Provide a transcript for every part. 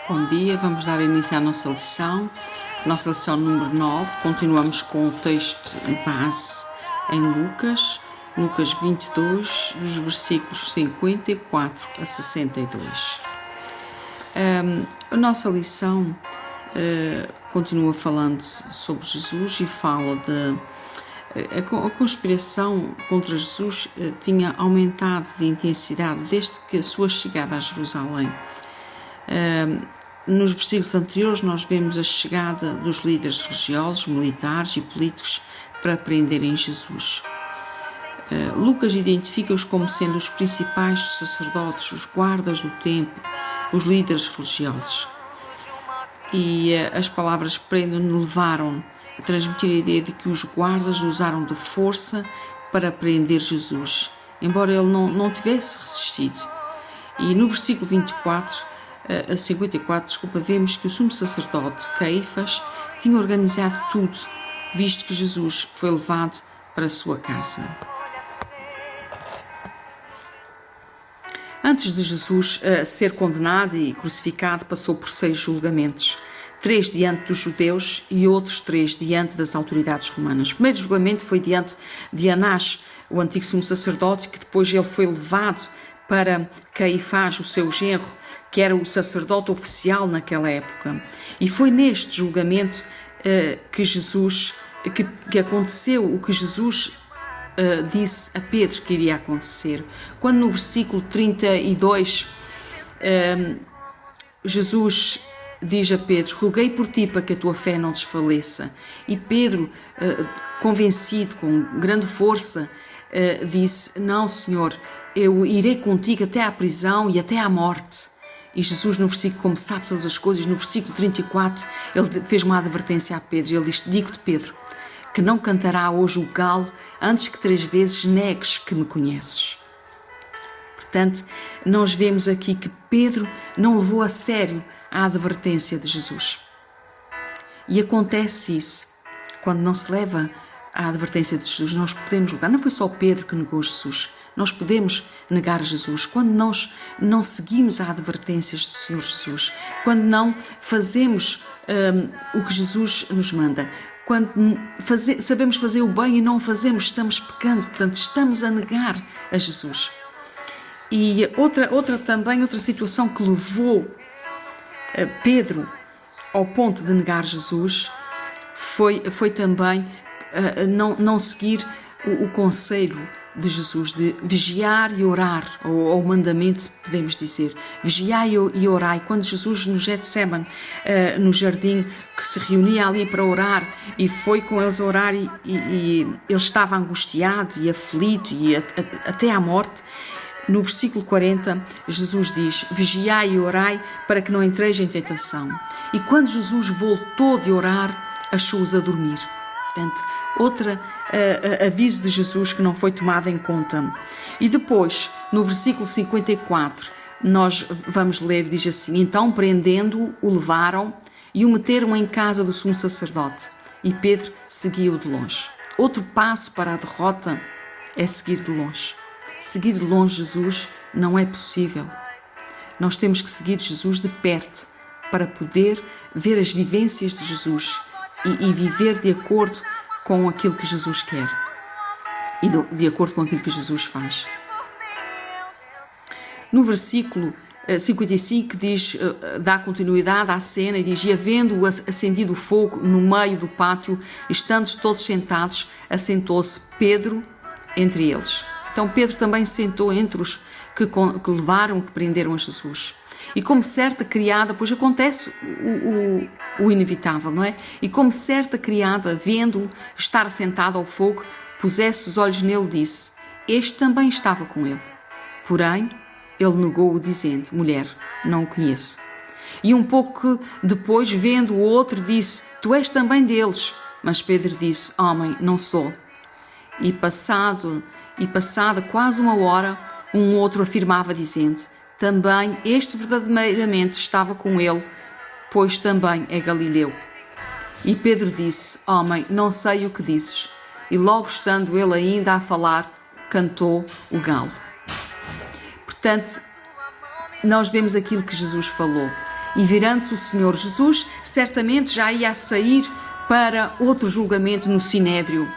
Bom dia, vamos dar início à nossa lição número 9. Continuamos com o texto base em Lucas 22, dos versículos 54 a 62. A nossa lição continua falando sobre Jesus e fala de a conspiração contra Jesus tinha aumentado de intensidade desde que a sua chegada a Jerusalém. Nos versículos anteriores nós vemos a chegada dos líderes religiosos, militares e políticos para prenderem Jesus. Lucas identifica-os como sendo os principais sacerdotes, os guardas do templo, os líderes religiosos. E as palavras prendem-no levaram a transmitir a ideia de que os guardas usaram de força para prender Jesus, embora ele não tivesse resistido. E no versículo 54, vemos que o sumo sacerdote Caifás tinha organizado tudo, visto que Jesus foi levado para a sua casa. Antes de Jesus ser condenado e crucificado, passou por 6 julgamentos. 3 diante dos judeus e outros 3 diante das autoridades romanas. O primeiro julgamento foi diante de Anás, o antigo sumo sacerdote, que depois ele foi levado para Caifás, o seu genro, que era o sacerdote oficial naquela época. E foi neste julgamento que aconteceu o que Jesus disse a Pedro que iria acontecer. Quando no versículo 32 Jesus diz a Pedro: roguei por ti para que a tua fé não desfaleça. E Pedro, convencido, com grande força, disse: não, Senhor, eu irei contigo até à prisão e até à morte. E Jesus, no versículo, como sabe todas as coisas, no versículo 34, ele fez uma advertência a Pedro. Ele disse: digo-te, Pedro, que não cantará hoje o galo antes que 3 vezes negues que me conheces. Portanto, nós vemos aqui que Pedro não levou a sério a advertência de Jesus. E acontece isso. Quando não se leva a advertência de Jesus, nós podemos negar. Não foi só Pedro que negou Jesus. Nós podemos negar Jesus quando nós não seguimos a advertência do Senhor Jesus, quando não fazemos o que Jesus nos manda, quando sabemos fazer o bem e não o fazemos, estamos pecando, portanto estamos a negar a Jesus. E outra situação que levou Pedro ao ponto de negar Jesus foi também não seguir o conselho de Jesus de vigiar e orar, ou o mandamento, podemos dizer, vigiai e orai. Quando Jesus no Getsemane, no jardim, que se reunia ali para orar e foi com eles orar e ele estava angustiado e aflito e até à morte. No versículo 40, Jesus diz: vigiai e orai para que não entreis em tentação. E quando Jesus voltou de orar, achou-os a dormir. Portanto, outro aviso de Jesus que não foi tomado em conta. E depois, no versículo 54, nós vamos ler, diz assim: então, prendendo-o, o levaram e o meteram em casa do sumo sacerdote. E Pedro seguiu de longe. Outro passo para a derrota é seguir de longe. Seguir de longe Jesus não é possível. Nós temos que seguir Jesus de perto para poder ver as vivências de Jesus e viver de acordo com aquilo que Jesus quer e de acordo com aquilo que Jesus faz. No versículo 55 dá continuidade à cena e diz: e havendo acendido o fogo no meio do pátio, estando todos sentados, assentou-se Pedro entre eles. Então Pedro também se sentou entre os que prenderam a Jesus. E como certa criada, pois acontece o inevitável, não é? E como certa criada, vendo-o estar assentado ao fogo, pusesse os olhos nele, disse: este também estava com ele. Porém, ele negou-o, dizendo: mulher, não o conheço. E um pouco depois, vendo o outro, disse: tu és também deles. Mas Pedro disse: homem, não sou. E passada quase 1 hora, um outro afirmava, dizendo: também este verdadeiramente estava com ele, pois também é galileu. E Pedro disse: homem, não sei o que dizes. E logo estando ele ainda a falar, cantou o galo. Portanto, nós vemos aquilo que Jesus falou. E virando-se o Senhor Jesus, certamente já ia a sair para outro julgamento no Sinédrio.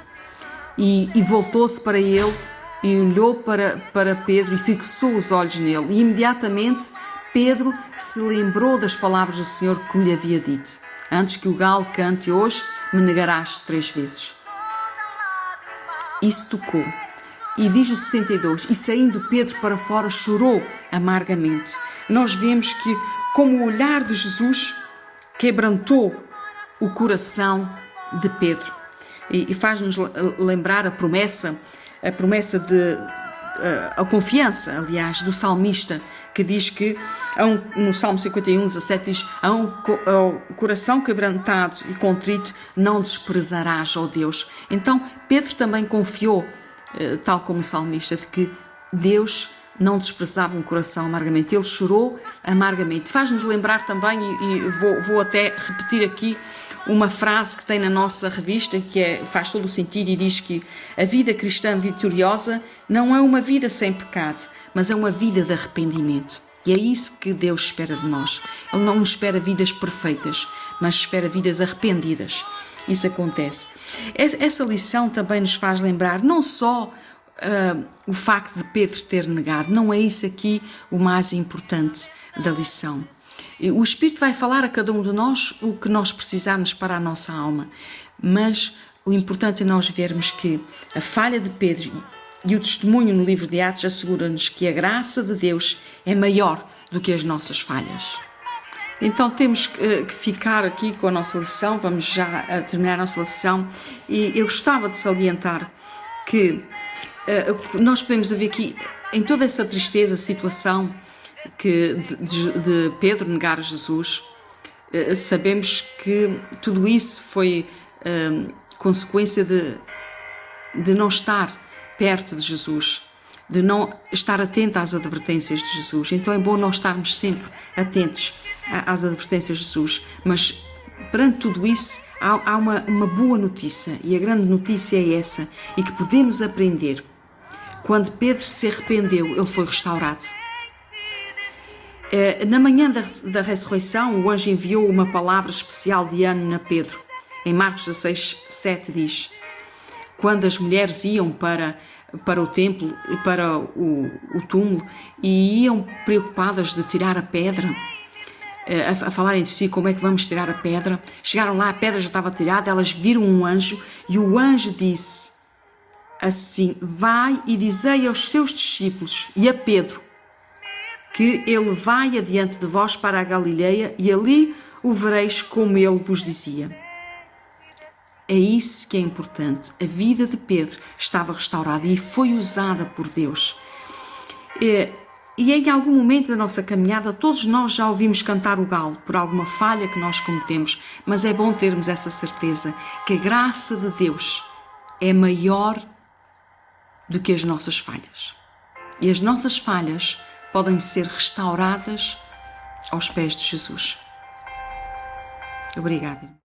E voltou-se para ele e olhou para Pedro e fixou os olhos nele. E imediatamente Pedro se lembrou das palavras do Senhor que lhe havia dito: antes que o galo cante hoje, me negarás 3 vezes. Isso tocou. E diz o 62, e saindo Pedro para fora chorou amargamente. Nós vemos que, como o olhar de Jesus quebrantou o coração de Pedro. E faz-nos lembrar a promessa a confiança, aliás, do salmista, que diz que, no Salmo 51, 17, diz: ao coração quebrantado e contrito não desprezarás, ó Deus. Então, Pedro também confiou, tal como o salmista, de que Deus não desprezava um coração amargamente. Ele chorou amargamente. Faz-nos lembrar também, e vou até repetir aqui uma frase que tem na nossa revista, que faz todo o sentido, e diz que a vida cristã vitoriosa não é uma vida sem pecado, mas é uma vida de arrependimento. E é isso que Deus espera de nós. Ele não nos espera vidas perfeitas, mas espera vidas arrependidas. Isso acontece. Essa lição também nos faz lembrar não só o facto de Pedro ter negado, não é isso aqui o mais importante da lição. O Espírito vai falar a cada um de nós o que nós precisamos para a nossa alma, mas o importante é nós vermos que a falha de Pedro e o testemunho no livro de Atos assegura-nos que a graça de Deus é maior do que as nossas falhas. Então temos que ficar aqui com a nossa lição, vamos já terminar a nossa lição, e eu gostava de salientar que nós podemos ver aqui, em toda essa tristeza, situação de Pedro negar a Jesus, sabemos que tudo isso foi consequência de não estar perto de Jesus, de não estar atento às advertências de Jesus. Então é bom nós estarmos sempre atentos às advertências de Jesus, mas perante tudo isso há uma boa notícia, e a grande notícia é essa, e que podemos aprender. Quando Pedro se arrependeu, ele foi restaurado. Na manhã da ressurreição, o anjo enviou uma palavra especial de ânimo a Pedro. Em Marcos 16, 7 diz: quando as mulheres iam para o templo e para o túmulo e iam preocupadas de tirar a pedra, a falar entre si como é que vamos tirar a pedra, chegaram lá, a pedra já estava tirada, elas viram um anjo e o anjo disse assim: vai e dizei aos seus discípulos e a Pedro que ele vai adiante de vós para a Galileia e ali o vereis como ele vos dizia. É isso que é importante. A vida de Pedro estava restaurada e foi usada por Deus. E em algum momento da nossa caminhada, todos nós já ouvimos cantar o galo por alguma falha que nós cometemos, mas é bom termos essa certeza que a graça de Deus é maior do que as nossas falhas. E as nossas falhas podem ser restauradas aos pés de Jesus. Obrigada.